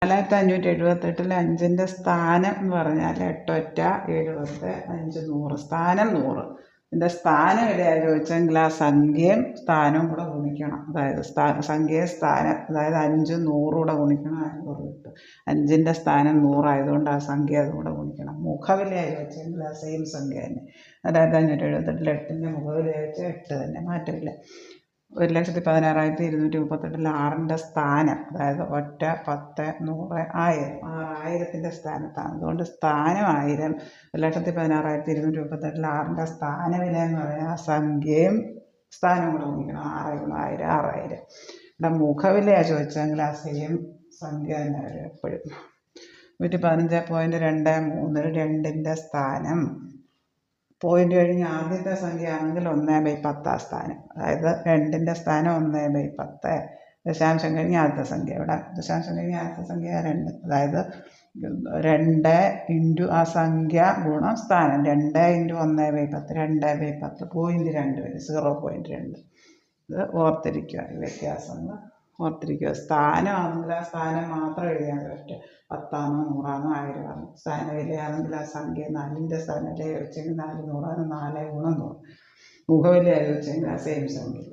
4578 5ൻ്റെ സ്ഥാനം എന്ന് പറഞ്ഞാൽ 8 ഒറ്റ 7 10 5 100 സ്ഥാനം 100. ഇതിൻ്റെ സ്ഥാനം എവിടെയാണ് ചോദിച്ചെങ്കിൽ ആ സംഖ്യയും സ്ഥാനവും കൂടെ ഗുണിക്കണം. അതായത് സംഖ്യയും സ്ഥാനം, അതായത് 5 100 കൂടെ ഗുണിക്കണം, 500 കിട്ടും. 5ൻ്റെ സ്ഥാനം 100 ആയതുകൊണ്ട് ആ സംഖ്യ അതും കൂടെ ഗുണിക്കണം. മുഖവിലയായി ചോദിച്ചെങ്കിൽ ആ സെയിം സംഖ്യ തന്നെ. അതായത് 578 8ൻ്റെ മുഖവിലയായി വെച്ചാൽ 8 തന്നെ, മാറ്റമില്ല. 1,16,238 6ൻ്റെ സ്ഥാനം, അതായത് ഒറ്റ 10 100 1000 1000ൻ്റെ സ്ഥാനത്താണ്. അതുകൊണ്ട് സ്ഥാനം 1000. 1,16,238 6ൻ്റെ സ്ഥാനവില എന്ന് പറഞ്ഞാൽ ആ സംഖ്യയും സ്ഥാനവും കൂടെ ഗുണിക്കണം. 6 × 1000 6000. ഇവിടെ മുഖവിലയാണ് ചോദിച്ചെങ്കിൽ ആ സെയിം സംഖ്യ തന്നെ വരും എപ്പോഴും. 115.23 2ൻ്റെ സ്ഥാനം. പോയിന്റ് കഴിഞ്ഞ് ആദ്യത്തെ സംഖ്യ ആണെങ്കിൽ 1/10 സ്ഥാനം, അതായത് 2ൻ്റെ സ്ഥാനം 1/10. ദശാംശം കഴിഞ്ഞ് ആദ്യത്തെ സംഖ്യ, ഇവിടെ ദശാംശം കഴിഞ്ഞ് ആദ്യത്തെ സംഖ്യ 2, അതായത് 2 ഇൻറ്റു ആ സംഖ്യ ഗുണം സ്ഥാനം. 2 ഇൻറ്റു 1/10 2/10 0.2 വരും, 0.2. ഇത് ഓർത്തിരിക്കുക, ഈ വ്യത്യാസങ്ങൾ ഓർത്തിരിക്കുക. സ്ഥാനമാണെങ്കിൽ ആ സ്ഥാനം മാത്രം എഴുതിയാൽ പറ്റും. 10 ആണോ 100 ആണോ 1000 ആണോ. സ്ഥാനവിലയാണെങ്കിൽ ആ സംഖ്യ 4ൻ്റെ സ്ഥാനവില ചോദിച്ചെങ്കിൽ 4 100 ആണ്, 4 × 100. മുഖവിലയായി ചോദിച്ചെങ്കിൽ ആ സെയിം സംഖ്യ.